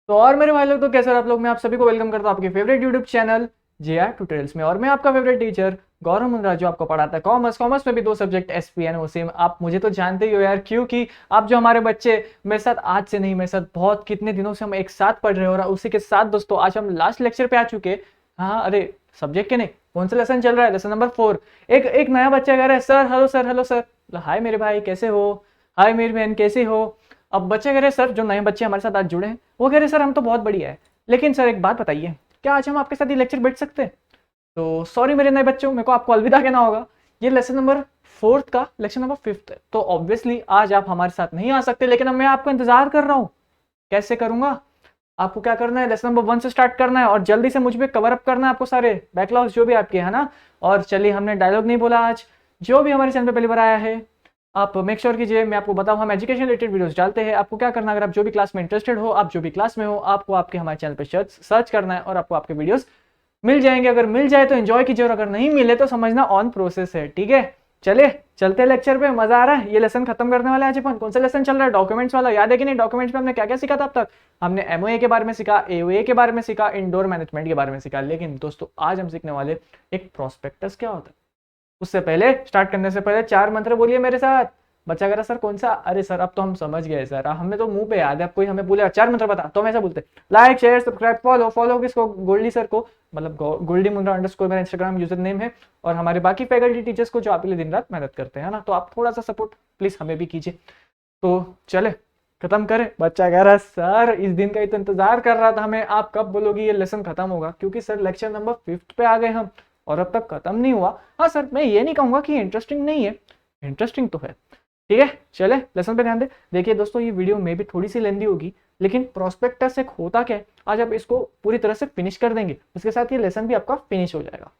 तो और मेरे भाई लोग, तो कैसे हो आप लोग? मैं आप सभी को वेलकम करता हूँ आपके favourite YouTube channel JR tutorials में। और मैं आपका फेवरेट टीचर गौरव मुंद्रा, जो आपको पढ़ाता है कॉमर्स। कॉमर्स में भी दो सब्जेक्ट एसपी एंड ओसीएम। आप मुझे तो जानते ही हो यार, क्योंकि आप जो हमारे बच्चे मेरे साथ आज से नहीं, मेरे साथ बहुत कितने दिनों से हम एक साथ पढ़ रहे हो। और उसी के साथ दोस्तों आज हम लास्ट लेक्चर पे आ चुके। हाँ, अरे सब्जेक्ट के नहीं, कौन सा लेसन चल रहा है? Lesson number 4। एक एक नया बच्चा कह रहा है sir hello sir, hello sir. Hi मेरे भाई कैसे हो? हाय मेरी बहन कैसे हो? अब बच्चे कह रहे सर, जो नए बच्चे हमारे साथ आज जुड़े हैं वो कह रहे सर हम तो बहुत बढ़िया है, लेकिन सर एक बात बताइए, क्या आज हम आपके साथ ये लेक्चर बैठ सकते हैं? तो सॉरी मेरे नए बच्चों, मेरे को आपको अलविदा कहना होगा। ये लेसन नंबर 4 का लेक्चर नंबर 5 है, तो ऑब्वियसली आज आप हमारे साथ नहीं आ सकते, लेकिन अब मैं आपका इंतजार कर रहा हूँ। कैसे करूंगा? आपको क्या करना है, लेसन नंबर 1 से स्टार्ट करना है और जल्दी से मुझ पे कवर अप करना है आपको सारे बैकलॉग्स जो भी आपके है ना। और चलिए, हमने डायलॉग नहीं बोला आज। जो भी हमारे चैनल पे पहली बार आया है, आप मेक श्योर कीजिए, मैं आपको बताऊं, हम एजुकेशन रिलेटेड वीडियोस डालते हैं। आपको क्या करना है, अगर आप जो भी क्लास में इंटरेस्टेड हो, आप जो भी क्लास में हो, आपको आपके हमारे चैनल पे सर्च करना है और आपको आपके वीडियोस मिल जाएंगे। अगर मिल जाए तो एंजॉय कीजिए, और अगर नहीं मिले तो समझना ऑन प्रोसेस है, ठीक है? चले चलते हैं लेक्चर पे, मजा आ रहा है। ये लेसन खत्म करने वाले आज अपन। कौन सा लेसन चल रहा है? डॉक्यूमेंट्स वाला। याद है कि नहीं? डॉक्यूमेंट्स में हमने क्या क्या सीखा था अब तक? हमने एमओए के बारे में सीखा, एओए के बारे में सीखा, इंडोर मैनेजमेंट के बारे में सीखा। लेकिन दोस्तों आज हम सीखने वाले एक प्रोस्पेक्टस क्या होता है। उससे पहले, स्टार्ट करने से पहले 4 मंत्र बोलिए मेरे साथ। बच्चा कह रहा सर कौन सा? अरे सर अब तो हम समझ गए सर, हमें तो मुंह पे याद है। अब कोई हमें बोले 4 मंत्र बता, तो हम ऐसा बोलते like share subscribe follow. Follow किसको? गोल्डी सर को, मतलब गोल्डी मुंद्रा अंडरस्कोर मेरा इंस्टाग्राम यूजर नेम है। और हमारे बाकी फैकल्टी टीचर्स को जो आपके लिए दिन रात मेहनत करते हैं ना, तो आप थोड़ा सा सपोर्ट प्लीज हमें भी कीजिए। तो चले खत्म करें। बच्चा कह रहा है सर इस दिन का ही तो इंतजार कर रहा था हमें, आप कब बोलोगे ये लेसन खत्म होगा, क्योंकि सर लेक्चर नंबर 5 पे आ गए हम और अब तक खत्म नहीं हुआ। हाँ सर, मैं ये नहीं कहूंगा कि इंटरेस्टिंग नहीं है, इंटरेस्टिंग तो है। ठीक है, चले लेसन पे ध्यान दे। देखिए दोस्तों, ये वीडियो में भी थोड़ी सी लेंदी होगी, लेकिन प्रोस्पेक्टस एक होता क्या है, आज आप इसको पूरी तरह से फिनिश कर देंगे, उसके साथ ये लेसन भी आपका फिनिश हो जाएगा।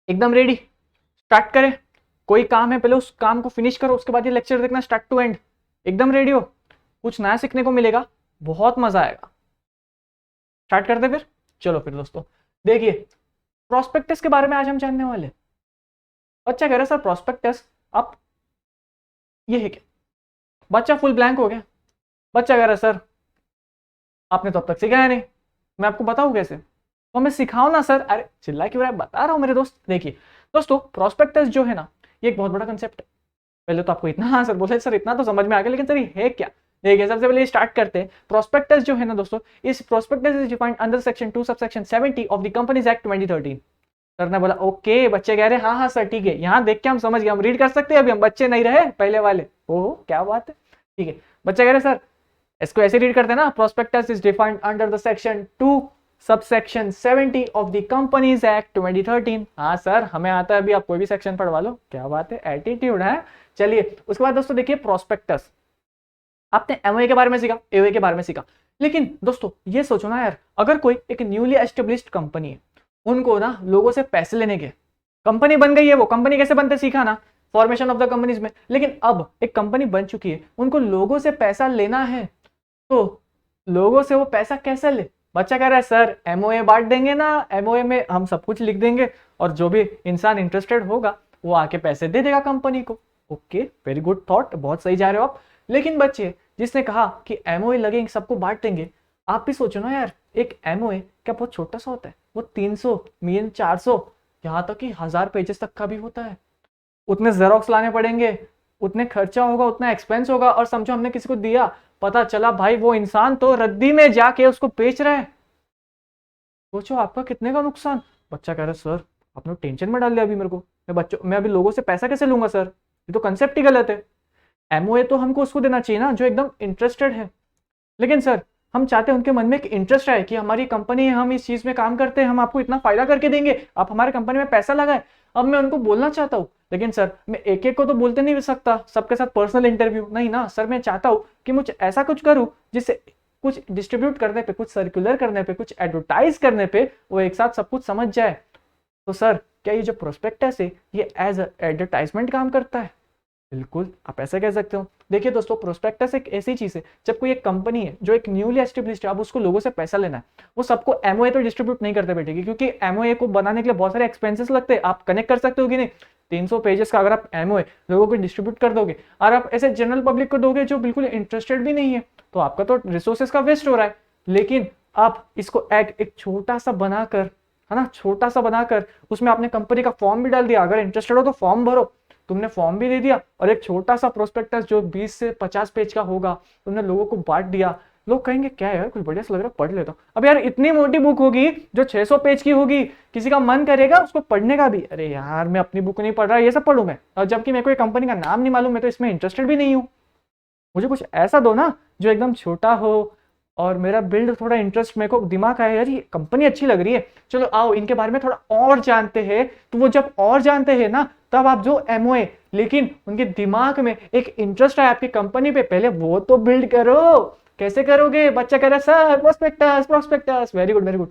एकदम रेडी? स्टार्ट करें? कोई काम है पहले उस काम को फिनिश करो, उसके बाद ये लेक्चर देखना स्टार्ट टू एंड। एकदम रेडी हो? कुछ नया सीखने को मिलेगा, बहुत मजा आएगा। स्टार्ट करते फिर। चलो फिर दोस्तों, देखिए प्रोस्पेक्टस के बारे में आज हम जानने वाले। बच्चा कह रहा है सर प्रोस्पेक्टस आप ये है क्या? बच्चा फुल ब्लैंक हो गया। बच्चा कह रहा है सर आपने तो अब तक सिखाया नहीं, मैं आपको बताऊं कैसे? तो मैं सिखाऊं ना सर। अरे चिल्ला क्यों रहा है, बता रहा हूं मेरे दोस्त। देखिए दोस्तों, प्रोस्पेक्टस जो है ना, ये एक बहुत बड़ा कंसेप्ट है। पहले तो आपको इतना, हाँ सर बोले सर इतना तो समझ में आ गया, लेकिन सर ये है क्या? देखिए सबसे पहले स्टार्ट करते हैं। प्रोस्पेक्टस जो है ना दोस्तों, इस prospectus is defined under section 2 subsection 70 of the companies act 2013। Sir ने बोला ओके। बच्चे कह रहे हाँ हाँ सर ठीक है, यहाँ देख के हम समझ गए, हम रीड कर सकते हैं, अभी हम बच्चे नहीं रहे पहले वाले। ओहो क्या बात है, ठीक है। बच्चे कह रहे सर इसको ऐसे रीड करते हैं ना, prospectus is defined under the section 2 subsection 70 of the companies act 2013। हाँ सर हमें आता है, अभी आप कोई भी सेक्शन पढ़वा लो। क्या बात है, एटीट्यूड है। चलिए उसके बाद दोस्तों देखिए, प्रोस्पेक्टस आपने एमओए के बारे में सीखा, एओए के बारे में सीखा, लेकिन दोस्तों ये सोचो ना यार, अगर कोई एक न्यूली एस्टेब्लिश्ड कंपनी है, उनको ना लोगों से पैसे लेने के, कंपनी बन गई है, वो कंपनी कैसे बनते सीखा ना, फॉर्मेशन ऑफ द कंपनीज में। लेकिन अब एक कंपनी बन चुकी है, उनको लोगों से पैसा लेना है, तो लोगों से वो पैसा कैसे ले? बच्चा कह रहा है सर एमओए बांट देंगे ना, एमओए में हम सब कुछ लिख देंगे और जो भी इंसान इंटरेस्टेड होगा वो आके पैसे दे देगा कंपनी को। ओके वेरी गुड थॉट, बहुत सही जा रहे हो आप। लेकिन बच्चे, जिसने कहा कि एमओए लगेंगे सबको बांट देंगे, आप भी सोचो ना यार, एक एमओए क्या बहुत छोटा सा होता है? वो 300 मिलियन 400 यहाँ तक कि 1000 पेजेस तक का भी होता है। उतने जेरोक्स लाने पड़ेंगे, उतने खर्चा होगा, उतना एक्सपेंस होगा, और समझो हमने किसी को दिया, पता चला भाई वो इंसान तो रद्दी में जाके उसको बेच रहा है, सोचो आपका कितने का नुकसान। बच्चा कह रहा है सर आपने टेंशन में डाल दिया अभी मेरे को, मैं अभी लोगों से पैसा कैसे लूंगा सर, ये तो कंसेप्ट ही गलत है। एमओए तो हमको उसको देना चाहिए ना जो एकदम इंटरेस्टेड है। लेकिन सर हम चाहते हैं उनके मन में एक इंटरेस्ट आए कि हमारी कंपनी है, हम इस चीज में काम करते हैं, हम आपको इतना फायदा करके देंगे, आप हमारे कंपनी में पैसा लगाए। अब मैं उनको बोलना चाहता हूँ, लेकिन सर मैं एक एक को तो बोलते नहीं सकता, सबके साथ पर्सनल इंटरव्यू नहीं ना सर। मैं चाहता हूँ कि मुझे ऐसा कुछ करूँ जिससे कुछ डिस्ट्रीब्यूट करने पे, कुछ सर्कुलर करने पे, कुछ एडवर्टाइज करने पे वो एक साथ सब कुछ समझ जाए। तो सर क्या ये जो प्रोस्पेक्टस है ये एज एडवर्टाइजमेंट काम करता है? बिल्कुल, आप ऐसा कह सकते हो। देखिए दोस्तों, प्रोस्पेक्टस एक ऐसी चीज है, जब कोई एक कंपनी है जो एक न्यूली एस्टेब्लिश्ड है, अब उसको लोगों से पैसा लेना है, वो सबको एमओए तो डिस्ट्रीब्यूट नहीं करते बैठेगी, क्योंकि एमओए को बनाने के लिए बहुत सारे एक्सपेंसेस लगते हैं। आप कनेक्ट कर सकते हो कि नहीं? 300 पेजेस का अगर आप एमओए लोगों को डिस्ट्रीब्यूट कर दोगे और आप ऐसे जनरल पब्लिक को दोगे जो बिल्कुल इंटरेस्टेड भी नहीं है, तो आपका तो रिसोर्सेज का वेस्ट हो रहा है। लेकिन आप इसको एक छोटा सा बनाकर, है ना, छोटा सा बनाकर उसमें आपने कंपनी का फॉर्म भी डाल दिया, अगर इंटरेस्टेड हो तो फॉर्म भरो, तुमने फॉर्म भी दे दिया, और एक छोटा सा प्रोस्पेक्टस जो 20 से 50 पेज का होगा तुमने लोगों को बांट दिया। लोग कहेंगे क्या यार कुछ बढ़िया सा लग रहा है, पढ़ लेता हूँ। अब यार इतनी मोटी बुक होगी जो 600 पेज की होगी, किसी का मन करेगा उसको पढ़ने का भी, अरे यार मैं अपनी बुक नहीं पढ़ रहा, ये सब पढ़ूं मैं, और जबकि मेरे को ये कंपनी का नाम नहीं मालूम, मैं तो इसमें इंटरेस्टेड भी नहीं हूँ। मुझे कुछ ऐसा दो ना जो एकदम छोटा हो और मेरा बिल्ड थोड़ा इंटरेस्ट, मेरे को दिमाग आया यार ये कंपनी अच्छी लग रही है, चलो आओ इनके बारे में थोड़ा और जानते हैं। तो वो जब और जानते हैं ना, तब आप जो एमओए, लेकिन उनके दिमाग में एक इंटरेस्ट है आपकी कंपनी पे, पहले वो तो बिल्ड करो। कैसे करोगे? बच्चा कह रहा है sir prospectus prospectus, very good very good.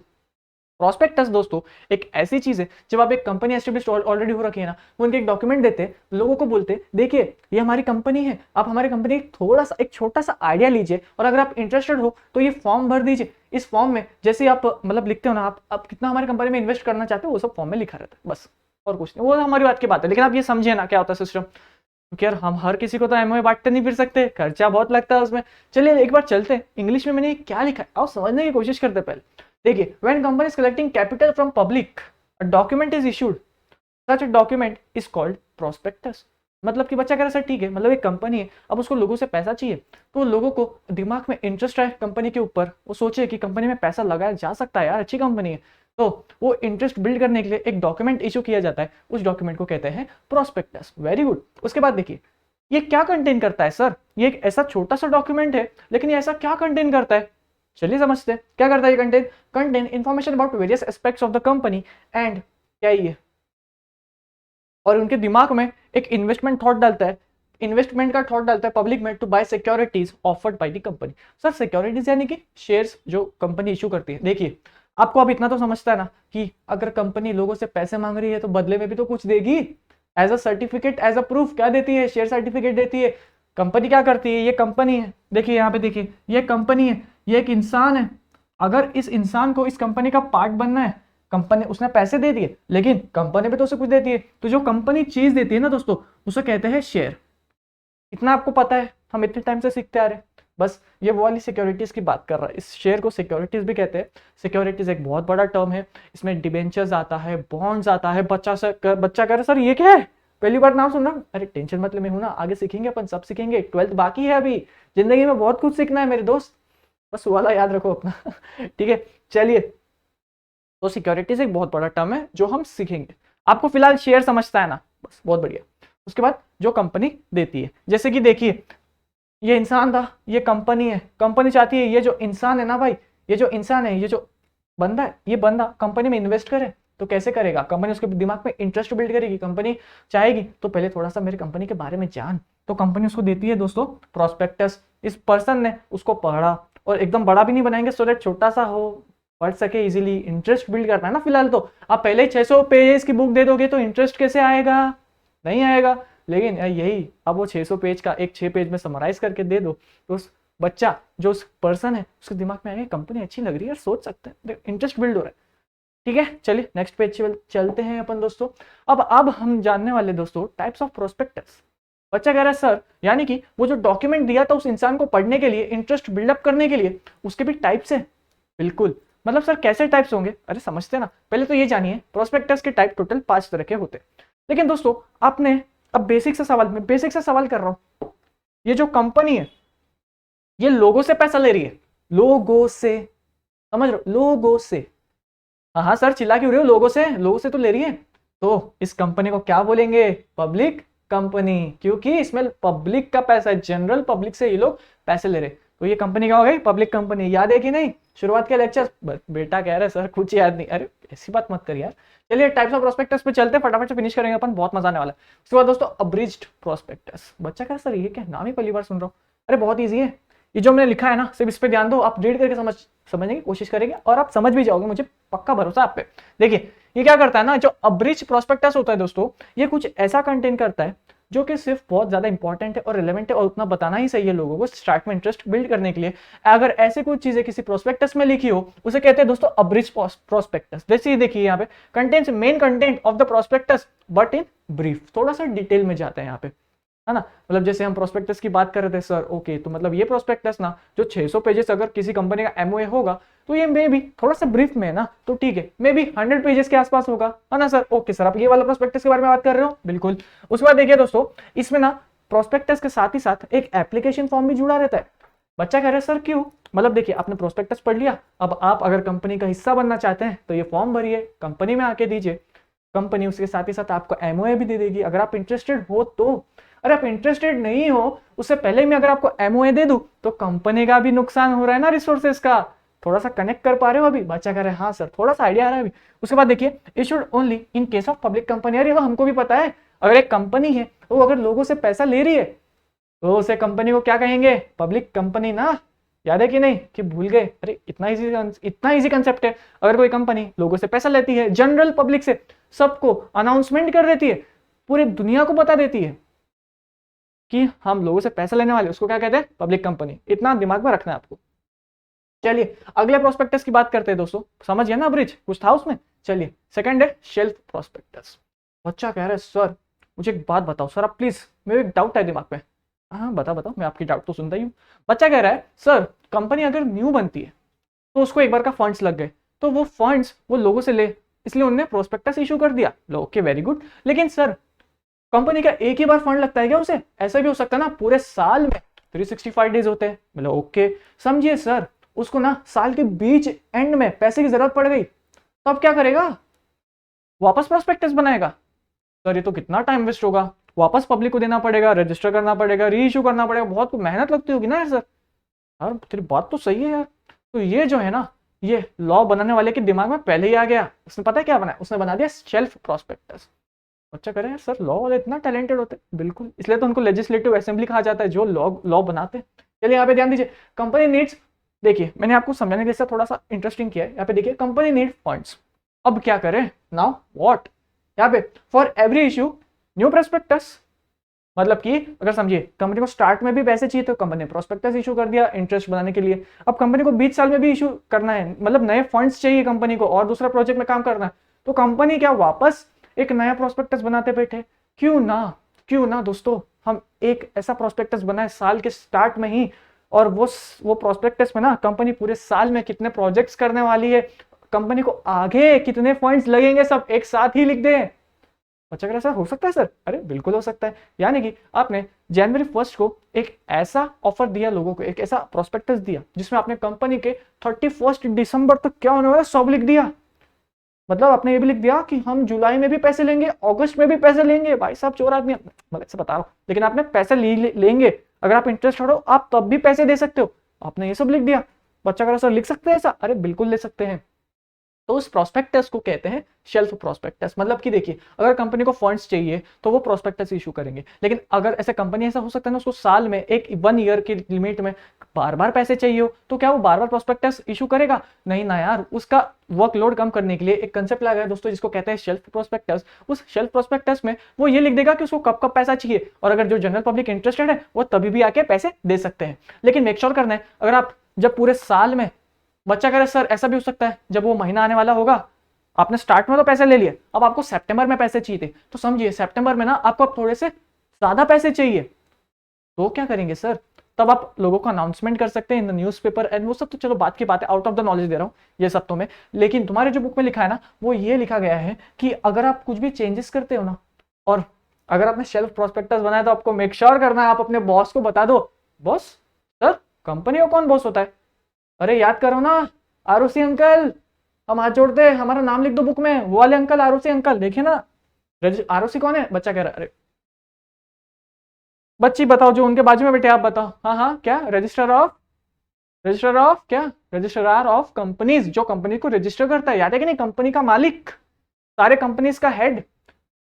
Prospectus दोस्तों एक ऐसी चीज है, जब आप एक कंपनी एस्टेब्लिश ऑलरेडी हो रखी है ना, वो उनके एक डॉक्यूमेंट देते, लोगों को बोलते देखिए ये हमारी कंपनी है, आप हमारी कंपनी थोड़ा सा एक छोटा सा आइडिया लीजिए, और अगर आप इंटरेस्टेड हो तो ये फॉर्म भर दीजिए। इस फॉर्म में जैसे आप मतलब लिखते हो ना, आप कितना हमारी कंपनी में इन्वेस्ट करना चाहते हो, वो सब फॉर्म में लिखा रहता है, बस और कुछ नहीं। वो हमारी बात की बात है, लेकिन आप ये समझे ना क्या होता है सिस्टम, क्योंकि यार हम हर किसी को तो एमओए बांटते नहीं फिर सकते, खर्चा बहुत लगता है उसमें। चलिए एक बार चलते हैं, इंग्लिश में मैंने क्या लिखा है आओ समझने की कोशिश करते हैं पहले। देखिए, when company is collecting capital from public, a document is issued, such a document is called prospectus. मतलब कि बच्चा कह रहा है सर ठीक है, मतलब एक कंपनी है, अब उसको लोगों से पैसा चाहिए, तो लोगों को दिमाग में इंटरेस्ट है कंपनी के ऊपर, वो सोचे कि कंपनी में पैसा लगाया जा सकता है यार, अच्छी कंपनी है, तो वो इंटरेस्ट बिल्ड करने के लिए एक डॉक्यूमेंट इशू किया जाता है, उस डॉक्यूमेंट को कहते हैं प्रोस्पेक्टस। Very good. उसके बाद देखिए ये क्या कंटेन करता है सर, ये एक ऐसा छोटा सा डॉक्यूमेंट है, लेकिन ये ऐसा क्या कंटेन करता है, चलिए समझते हैं क्या करता है ये contain information about various aspects of the company and, क्या ये, और उनके दिमाग में एक इन्वेस्टमेंट थॉट डालता है, इन्वेस्टमेंट का थॉट डालता है पब्लिक में to buy securities offered by the company. Sir securities यानी कि शेयर्स जो कंपनी इशू करती है। देखिए आपको अब इतना तो समझता है ना कि अगर कंपनी लोगों से पैसे मांग रही है तो बदले में भी तो कुछ देगी, as a certificate, as a proof क्या देती है, शेयर सर्टिफिकेट देती है। कंपनी क्या करती है, ये कंपनी है, देखिए यहाँ पे देखिए ये कंपनी है, ये एक इंसान है, अगर इस इंसान को इस कंपनी का पार्ट बनना है, कंपनी उसने पैसे दे दिए, लेकिन कंपनी भी तो उसे कुछ देती है, तो जो कंपनी चीज देती है ना दोस्तों, उसे कहते हैं शेयर। इतना आपको पता है, हम इतने टाइम से सीखते आ रहे हैं। बस ये वो वाली सिक्योरिटीज की बात कर रहा है, इस शेयर को सिक्योरिटीज भी कहते हैं। सिक्योरिटीज एक बहुत बड़ा टर्म है, इसमें डिबेंचर्स आता है, बॉन्ड्स आता है। बच्चा कह रहा है सर ये क्या है, पहली बार नाम सुन रहा हूं। अरे टेंशन मतलब मैं हूं ना, आगे सीखेंगे अपन, सब सीखेंगे, 12th बाकी है अभी, जिंदगी में बहुत कुछ सीखना है मेरे दोस्त, बस वाला याद रखो अपना ठीक है चलिए। तो सिक्योरिटीज एक बहुत बड़ा टर्म है जो हम सीखेंगे, आपको फिलहाल शेयर समझता है ना, बस बहुत बढ़िया। उसके बाद जो कंपनी देती है, जैसे कि देखिए ये इंसान था, ये कंपनी है, कंपनी चाहती है ये जो इंसान है ना भाई, ये जो इंसान है, ये जो बंदा है, ये बंदा कंपनी में इन्वेस्ट करे, तो कैसे करेगा, कंपनी उसके दिमाग में इंटरेस्ट बिल्ड करेगी, कंपनी चाहेगी तो पहले थोड़ा सा मेरी कंपनी के बारे में जान, तो कंपनी उसको देती है दोस्तों प्रोस्पेक्टस। इस पर्सन ने उसको पढ़ा, और एकदम बड़ा भी नहीं बनाएंगे सो दैट छोटा सा हो, पढ़ सके इजीली, इंटरेस्ट बिल्ड करना है ना। फिलहाल तो आप पहले ही 600 पेजेस की बुक दे दोगे तो इंटरेस्ट कैसे आएगा, नहीं आएगा। लेकिन यही अब वो 600 पेज का एक 6 पेज में समराइज करके दे दो, तो उस बच्चा जो उस पर्सन है उसके दिमाग में आएगा कंपनी अच्छी लग रही है, सोच सकते हैं, इंटरेस्ट बिल्ड हो रहा है। ठीक है चलिए नेक्स्ट पेज चलते हैं अपन दोस्तों। अब हम जानने वाले दोस्तों टाइप्स ऑफ प्रोस्पेक्टस। बच्चा कह रहा है सर यानी कि वो जो डॉक्यूमेंट दिया था उस इंसान को पढ़ने के लिए, इंटरेस्ट बिल्डअप करने के लिए, उसके भी टाइप्स हैं। बिल्कुल, मतलब सर कैसे टाइप्स होंगे, अरे समझते ना, पहले तो ये जानिए प्रोस्पेक्टस के टाइप टोटल 5 तरह के होते हैं। लेकिन दोस्तों आपने अब बेसिक से सवाल कर रहा हूं, ये जो कंपनी है ये लोगों से पैसा ले रही है, लोगों से, समझ रहे हो, लोगों से। हाँ सर चिल्ला क्यों रहे हो, लोगों से तो ले रही है, तो इस कंपनी को क्या बोलेंगे, पब्लिक कंपनी, क्योंकि इसमें पब्लिक का पैसा है, जनरल पब्लिक से ये लोग पैसे ले रहे, तो ये कंपनी क्या हो गई, पब्लिक कंपनी। याद है कि नहीं शुरुआत के लेक्चर, बेटा कह रहा है सर कुछ याद नहीं, अरे ऐसी बात मत कर यार। चलिए टाइप्स ऑफ प्रोस्पेक्टस पे चलते हैं, फटाफट से फिनिश करेंगे अपन, बहुत मजा आने वाला है। उसके बाद दोस्तों अब्रिज्ड प्रोस्पेक्टस। बच्चा कह सर ये क्या, नाम ही पहली बार सुन रहा हूँ। अरे बहुत ईजी है, ये जो मैंने लिखा है ना सिर्फ इस पे ध्यान दो, आप रीड करके समझने की कोशिश करेंगे और आप समझ भी जाओगे, मुझे पक्का भरोसा आप पे। देखिए ये क्या करता है ना, जो अब्रिज्ड प्रोस्पेक्टस होता है दोस्तों, ये कुछ ऐसा कंटेन करता है जो कि सिर्फ बहुत ज्यादा इंपॉर्टेंट है और रिलेवेंट है, और उतना बताना ही सही है लोगों को स्टार्ट में इंटरेस्ट बिल्ड करने के लिए। अगर ऐसे कुछ चीजें किसी प्रोस्पेक्टस में लिखी हो उसे कहते हैं दोस्तों अब्रिज्ड प्रोस्पेक्टस। जैसे देखिए यहाँ पे contains main content of the prospectus but in brief, थोड़ा सा डिटेल में जाता है यहाँ पे। है ना। मतलब जैसे हम प्रोस्पेक्टस की बात कर रहे थे सर, ओके, तो मतलब ये प्रोस्पेक्टस ना जो 600 पेजेस अगर किसी कंपनी का एमओए होगा तो ये मे भी थोड़ा सा ब्रीफ में है ना, तो ठीक है, मे बी 100 पेजेस के आसपास होगा, है ना सर। ओके सर, आप ये वाला प्रोस्पेक्टस के बारे में बात कर रहे हो, बिल्कुल। उसके बाद देखिए दोस्तों, इसमें ना प्रोस्पेक्टस के साथ ही साथ एक एप्लीकेशन फॉर्म भी जुड़ा रहता है। बच्चा कह रहा है सर क्यों? मतलब देखिए, आपने प्रोस्पेक्टस पढ़ लिया, अब आप अगर कंपनी का हिस्सा बनना चाहते हैं तो ये फॉर्म भरिए, कंपनी में आके दीजिए, कंपनी उसके साथ ही साथ आपको एमओए भी दे देगी अगर आप इंटरेस्टेड हो तो। अरे आप इंटरेस्टेड नहीं हो, उससे पहले मैं अगर आपको एमओए दे दूं तो कंपनी का भी नुकसान हो रहा है ना, रिसोर्सेज का। थोड़ा सा कनेक्ट कर पा रहे हो अभी? बच्चा कह रहा है हाँ सर, थोड़ा सा आइडिया आ रहा है अभी। उसके बाद देखिए, issued only in case of public company. अरे वो हमको भी पता है, अगर एक कंपनी है वो अगर लोगों से पैसा ले रही है तो उसे कंपनी को क्या कहेंगे? पब्लिक कंपनी ना। याद है कि नहीं, कि भूल गए? अरे इतना इजी कंसेप्ट है। अगर कोई कंपनी लोगों से पैसा लेती है, जनरल पब्लिक से, सबको अनाउंसमेंट कर देती है, पूरी दुनिया को बता देती है कि हम लोगों से पैसा लेने वाले, उसको क्या कहते हैं? Public company. इतना दिमाग में रखना है आपको। चलिए अगले प्रोस्पेक्टस की बात करते हैं दोस्तों। समझ गया ना ब्रिज, कुछ था उसमें। चलिए सेकंड है शेल्फ प्रोस्पेक्टस। बच्चा कह रहा है सर मुझे एक बात बताओ सर, आप प्लीज, मेरे एक डाउट है दिमाग में। हाँ बताओ बताओ, मैं आपकी डाउट तो सुनता ही हूँ। बच्चा कह रहा है सर, कंपनी अगर न्यू बनती है तो उसको एक बार का फंड्स लग गए, तो वो फंड्स वो लोगों से ले, इसलिए उन्होंने प्रोस्पेक्टस इशू कर दिया। लो ओके, वेरी गुड। लेकिन सर कंपनी का एक ही बार फंड लगता है क्या उसे? ऐसा भी हो सकता है ना, पूरे साल में 365 डेज होते हैं। मतलब ओके, समझिए सर, उसको ना साल के बीच एंड में पैसे की जरूरत पड़ गई, तो अब क्या करेगा? वापस प्रोस्पेक्टस बनाएगा? सर ये तो कितना टाइम वेस्ट होगा, वापस पब्लिक को देना पड़ेगा, रजिस्टर करना पड़ेगा, री इशू करना पड़ेगा, बहुत मेहनत लगती होगी ना यार सर। यार तेरी बात तो सही है यार। तो ये जो है ना, ये लॉ बनाने वाले के दिमाग में पहले ही आ गया। उसने पता है क्या बनाया? उसने बना दिया शेल्फ प्रोस्पेक्टस। बच्चा कह रहे हैं सर लॉ वाले इतना टैलेंटेड होते हैं। बिल्कुल, इसलिए तो उनको लेजिस्लेटिव असेंबली कहा जाता है, जो लॉ लॉ बनाते हैं। चलिए यहाँ पे ध्यान दीजिए, कंपनी नीड्स, देखिए मैंने आपको समझाने के लिए थोड़ा सा इंटरेस्टिंग किया है। यहाँ पे देखिए, कंपनी नीड फंड्स। अब क्या करें? Now what? यहाँ पे for every issue new prospectus. मतलब कि अगर समझिए, कंपनी को स्टार्ट में भी पैसे चाहिए तो कंपनी ने प्रोस्पेक्टस इशू कर दिया इंटरेस्ट बनाने के लिए। अब कंपनी को 20 साल में भी इशू करना है, मतलब नए फंड्स चाहिए कंपनी को और दूसरा प्रोजेक्ट में काम करना है, तो कंपनी क्या वापस एक नया प्रोस्पेक्टस बनाते बैठे? क्यों ना, क्यों ना दोस्तों हम एक ऐसा प्रोस्पेक्टस बनाए साल के स्टार्ट में ही, और वो प्रोस्पेक्टस में ना कंपनी पूरे साल में कितने प्रोजेक्ट्स करने वाली है, कंपनी को आगे कितने फंड्स लगेंगे, सब एक साथ ही लिख दें। बच्चा कह रहा है सर हो सकता है सर। अरे बिल्कुल हो सकता है। यानी कि आपने जनवरी 1 को एक ऐसा ऑफर दिया लोगों को, एक ऐसा प्रोस्पेक्टस दिया जिसमें आपने कंपनी के 31 दिसंबर तक क्या होने वाला सब लिख दिया। मतलब आपने ये भी लिख दिया कि हम जुलाई में भी पैसे लेंगे, अगस्त में भी पैसे लेंगे। भाई साहब चोर आदमी, मतलब ऐसे बता रहा हूँ, लेकिन आपने पैसे लेंगे, अगर आप इंटरेस्ट हो आप तब भी पैसे दे सकते हो। आपने ये सब लिख दिया। बच्चा कह रहा सर लिख सकते हैं ऐसा? अरे बिल्कुल ले सकते हैं। तो उस प्रोस्पेक्टस को कहते हैं शेल्फ प्रोस्पेक्टस। मतलब कि देखिए, अगर कंपनी को फंड्स चाहिए तो वो प्रोस्पेक्टस इशू करेंगे, लेकिन अगर ऐसे कंपनी ऐसा हो सकता है ना, उसको साल में एक 1 ईयर की लिमिट में बार बार पैसे चाहिए हो, तो क्या वो बार बार प्रोस्पेक्टस इशू करेगा? नहीं ना यार। उसका वर्कलोड कम करने के लिए एक कंसेप्ट लगा है दोस्तों, जिसको कहते हैं शेल्फ प्रोस्पेक्टस। उस शेल्फ प्रोस्पेक्टस में वो ये लिख देगा कि उसको कब कब पैसा चाहिए, और अगर जो जनरल पब्लिक इंटरेस्टेड है वो तभी भी आके पैसे दे सकते हैं। लेकिन मेक श्योर करना है, अगर आप जब पूरे साल में, बच्चा कह रहा है सर ऐसा भी हो सकता है जब वो महीना आने वाला होगा, आपने स्टार्ट में तो पैसे ले लिए, अब आपको सितंबर में पैसे चाहिए थे, तो समझिए सितंबर में ना आपको अब थोड़े से ज्यादा पैसे चाहिए, तो क्या करेंगे सर? तब आप लोगों को अनाउंसमेंट कर सकते हैं इन द न्यूज़पेपर एंड वो सब तो चलो बात की बात है, आउट ऑफ द नॉलेज दे रहा हूँ ये सब तो मैं। लेकिन तुम्हारे जो बुक में लिखा है ना, वो ये लिखा गया है कि अगर आप कुछ भी चेंजेस करते हो ना, और अगर आपने शेल्फ प्रोस्पेक्टस बनाया तो आपको मेक श्योर करना है आप अपने बॉस को बता दो। बॉस? सर कंपनी का कौन बॉस होता है? अरे याद करो ना, आरुषि अंकल, हम हाथ जोड़ते हैं, हमारा नाम लिख दो बुक में, वो वाले अंकल, आरुषि अंकल, देखिए ना। आरुषि कौन है? बच्चा कह रहा है। अरे बच्ची बताओ, जो उनके बाजू में बैठे आप बताओ। हाँ हाँ, क्या? रजिस्टर ऑफ क्या? रजिस्ट्रार ऑफ कंपनीज, जो कंपनी को रजिस्टर करता है। याद है कि नहीं? कंपनी का मालिक, सारे कंपनीज का हेड,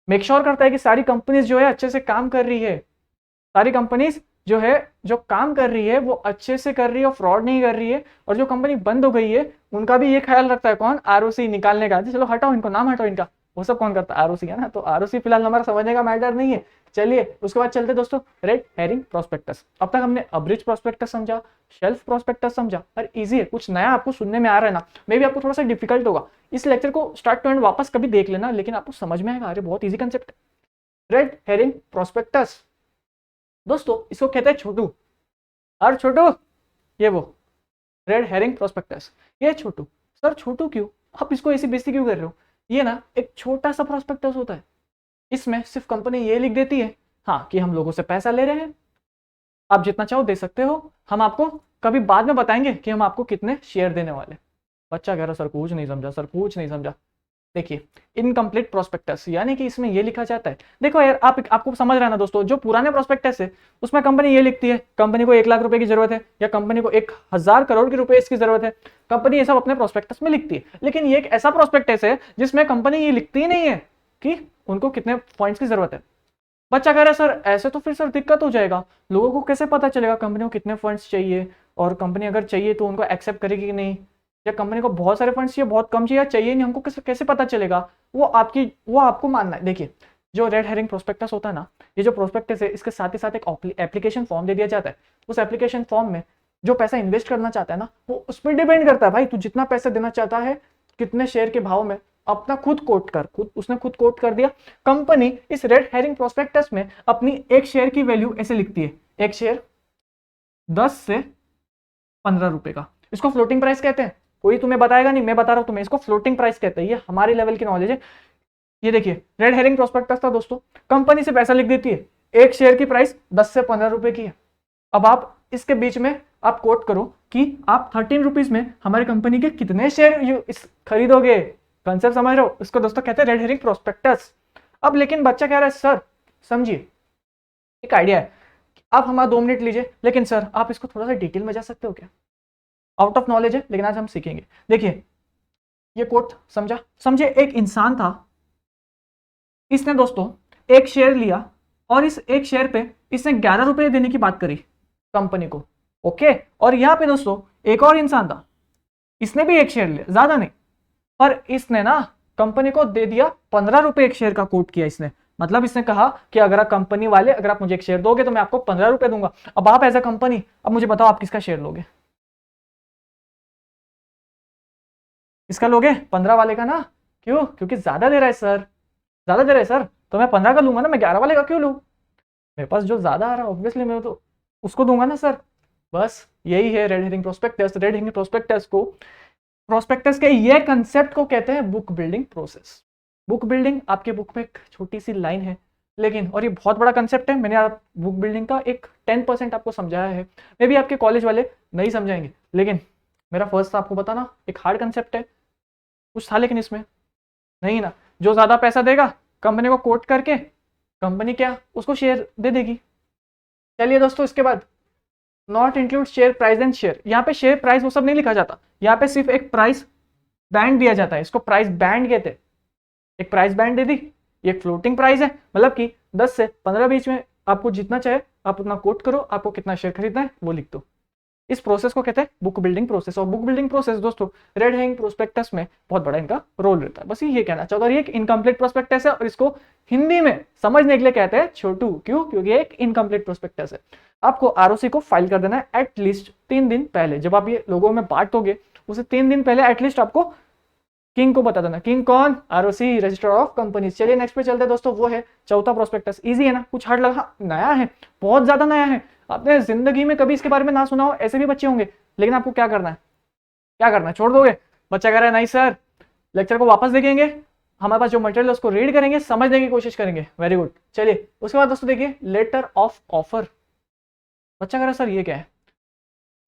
मेक श्योर करता है कि सारी कंपनीज जो है अच्छे से काम कर रही है, सारी कंपनीज जो है जो काम कर रही है वो अच्छे से कर रही है और फ्रॉड नहीं कर रही है, और जो कंपनी बंद हो गई है उनका भी ये ख्याल रखता है। कौन? आरओसी निकालने का। चलो हटाओ इनको, नाम हटाओ इनका, वो सब कौन करता है? आरओसी है ना। तो आरओसी फिलहाल हमारा समझने का मैटर नहीं है। चलिए उसके बाद चलते दोस्तों, रेड हेरिंग प्रोस्पेक्टस। अब तक हमने अब्रिज प्रोस्पेक्टस समझा, शेल्फ प्रोस्पेक्टस समझा, और इजी है, कुछ नया आपको सुनने में आ रहा है ना, मे भी आपको थोड़ा सा डिफिकल्ट होगा, इस लेक्चर को स्टार्ट टू एंड वापस कभी देख लेना, लेकिन आपको समझ में आएगा। अरे बहुत easy concept. Red herring prospectus, दोस्तों इसको कहते हैं छोटू। और छोटू ये वो रेड हेरिंग प्रोस्पेक्टस। ये छोटू सर, छोटू क्यों? आप इसको ऐसी बेइज्जती क्यों कर रहे हो? ये ना एक छोटा सा प्रोस्पेक्टस होता है, इसमें सिर्फ कंपनी ये लिख देती है हाँ कि हम लोगों से पैसा ले रहे हैं, आप जितना चाहो दे सकते हो, हम आपको कभी बाद में बताएंगे कि हम आपको कितने शेयर देने वाले। बच्चा कह रहा सर कुछ नहीं समझा, सर कुछ नहीं समझा। देखिए इनकम्प्लीट प्रोस्पेक्टस यानी कि इसमें ये लिखा जाता है, देखो यार आपको समझ रहा है ना दोस्तों, जो पुराने प्रोस्पेक्टस है उसमें कंपनी ये लिखती है कंपनी को 1 लाख रुपए की जरूरत है या कंपनी को 1,000 करोड़ की रुपए इसकी जरूरत है, कंपनी ये सब अपने प्रोस्पेक्टस में लिखती है। लेकिन ये एक ऐसा प्रोस्पेक्टस है जिसमें कंपनी ये लिखती ही नहीं है कि उनको कितने पॉइंट्स की जरूरत है। बच्चा कह रहा है सर ऐसे तो फिर सर दिक्कत हो जाएगा, लोगों को कैसे पता चलेगा कंपनी को कितने फंड्स चाहिए, और कंपनी अगर चाहिए तो उनको एक्सेप्ट करेगी कि नहीं, या कंपनी को बहुत सारे फंड्स चाहिए, बहुत कम चाहिए, चाहिए नहीं, हमको कैसे कैसे पता चलेगा? वो आपको मानना है। देखिए जो रेड हेरिंग प्रोस्पेक्टस होता है ना, ये जो प्रोस्पेक्टस है इसके साथ ही साथ एक एप्लीकेशन फॉर्म दे दिया जाता है। उस एप्लीकेशन फॉर्म में जो पैसा इन्वेस्ट करना चाहता है ना, वो उस पर डिपेंड करता है भाई, तू जितना पैसा देना चाहता है, कितने शेयर के भाव में, अपना खुद कोट कर, उसने खुद कोट कर दिया। कंपनी इस रेड हेरिंग प्रोस्पेक्टस में अपनी एक शेयर की वैल्यू ऐसे लिखती है, एक शेयर 10 से 15 रुपए का, इसको फ्लोटिंग प्राइस कहते हैं। कोई तुम्हें बताएगा नहीं, मैं बता रहा हूं तुम्हें, इसको फ्लोटिंग प्राइस कहते हैं। ये हमारे लेवल की नॉलेज है। ये देखिए रेड हेरिंग प्रोस्पेक्टस था दोस्तों, कंपनी से पैसा लिख देती है, एक शेयर की प्राइस 10 से 15 रुपए की है। अब आप इसके बीच में आप कोट करो कि आप 13 रुपीज में हमारी कंपनी के कितने शेयर खरीदोगे। कंसेप्ट समझ रहे हो? इसको दोस्तों कहते हैं रेड हेरिंग प्रोस्पेक्टस। अब लेकिन बच्चा कह रहा है सर समझिए, एक आइडिया है, आप हमारा 2 मिनट लीजिए, लेकिन सर आप इसको थोड़ा सा डिटेल में जा सकते हो क्या? आउट ऑफ नॉलेज है लेकिन आज हम सीखेंगे। देखिए ये कोट समझे, एक इंसान था, इसने दोस्तों एक शेयर लिया और इस एक शेयर पे इसने 11 रुपए देने की बात करी कंपनी को, ओके। और यहां पे दोस्तों एक और इंसान था, इसने भी एक शेयर लिया, ज्यादा नहीं, पर इसने ना कंपनी को दे दिया 15 रुपए एक शेयर का कोट किया इसने। मतलब इसने कहा कि अगर आप कंपनी वाले, अगर आप मुझे एक शेयर दोगे तो मैं आपको 15 रुपए दूंगा। अब आप एज अ कंपनी, अब मुझे बताओ आप किसका शेयर लोगे? इसका लोगे? 15 वाले का ना। क्यों? क्योंकि ज्यादा दे रहा है सर, ज्यादा दे रहा है सर, तो मैं 15 का लूंगा ना, मैं 11 वाले का क्यों लूं? मेरे पास जो ज्यादा आ रहा है ऑब्वियसली मैं तो उसको दूंगा ना सर। बस यही है red herring prospectus. Red herring prospectus के ये कंसेप्ट को कहते हैं book building process. Book building आपके बुक में एक छोटी सी लाइन है, लेकिन और ये बहुत बड़ा कंसेप्ट है। मैंने आप बुक बिल्डिंग का एक 10% आपको समझाया है, मे भी आपके कॉलेज वाले नहीं समझाएंगे, लेकिन मेरा फर्स्ट था आपको बताना, एक हार्ड कंसेप्ट है, कुछ था लेकिन इसमें नहीं ना। जो ज्यादा पैसा देगा कंपनी को कोट करके, कंपनी क्या उसको शेयर दे देगी। चलिए दोस्तों, इसके बाद not include share price and share. यहाँ पे शेयर प्राइस वो सब नहीं लिखा जाता, यहाँ पे सिर्फ एक प्राइस बैंड दिया जाता है, इसको प्राइस बैंड कहते हैं। एक प्राइस बैंड दे दी, ये एक फ्लोटिंग प्राइस है, मतलब कि 10 से 15 बीच में आपको जितना चाहे आप उतना कोट करो, आपको कितना शेयर खरीदना है वो लिख दो। इस प्रोसेस को कहते हैं बुक बिल्डिंग प्रोसेस। और बुक बिल्डिंग प्रोसेस दोस्तों रेड हेरिंग प्रोस्पेक्टस में बहुत बड़ा इनका रोल रहता है। बस ये कहना चाहता हूँ। ये एक इनकम्प्लीट प्रोस्पेक्टस है और इसको हिंदी में समझने के लिए कहते हैं छोटू। क्यों? क्योंकि एक इनकम्प्लीट प्रोस्पेक्टस है। आपको आरओसी को फाइल कर देना है एटलीस्ट 3 दिन पहले। जब आप ये लोगों में बांटोगे उसे 3 दिन पहले एटलीस्ट आपको किंग को बता देना। किंग कौन? ROC, register of companies. चलिए नेक्स्ट पे चलते हैं दोस्तों, वो है चौथा प्रोस्पेक्टस। इजी है ना? कुछ हार्ड लगा? नया है, बहुत ज्यादा नया है, आपने जिंदगी में कभी इसके बारे में ना सुना हो, ऐसे भी बच्चे होंगे। लेकिन आपको क्या करना है? क्या करना है? छोड़ दोगे? बच्चा कह रहा है नहीं सर, लेक्चर को वापस देखेंगे, हमारे पास जो मटेरियल है उसको रीड करेंगे, समझने की कोशिश करेंगे। Very good. चलिए उसके बाद दोस्तों देखिए लेटर ऑफ ऑफर। बच्चा कह रहा है सर ये क्या है?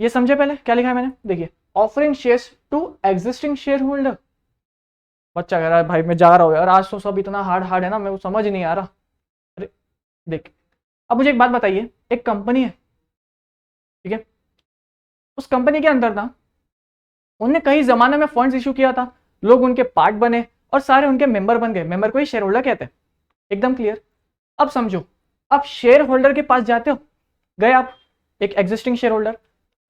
ये समझे पहले क्या लिखा है मैंने? देखिए offering shares to existing shareholder. बच्चा कह रहा है भाई मैं जा रहा हूँ यार, आज तो सब इतना हार्ड हार्ड है ना, मेरे को समझ नहीं आ रहा। अरे देख, अब मुझे एक बात बताइए, एक कंपनी है, ठीक है, उस कंपनी के अंदर ना उनने कई जमाने में फंड्स इशू किया था, लोग उनके पार्ट बने और सारे उनके मेंबर बन गए। मेंबर को ही शेयर होल्डर कहते हैं, एकदम क्लियर। अब समझो, आप शेयर होल्डर के पास जाते हो, गए आप, एक एग्जिस्टिंग शेयर होल्डर,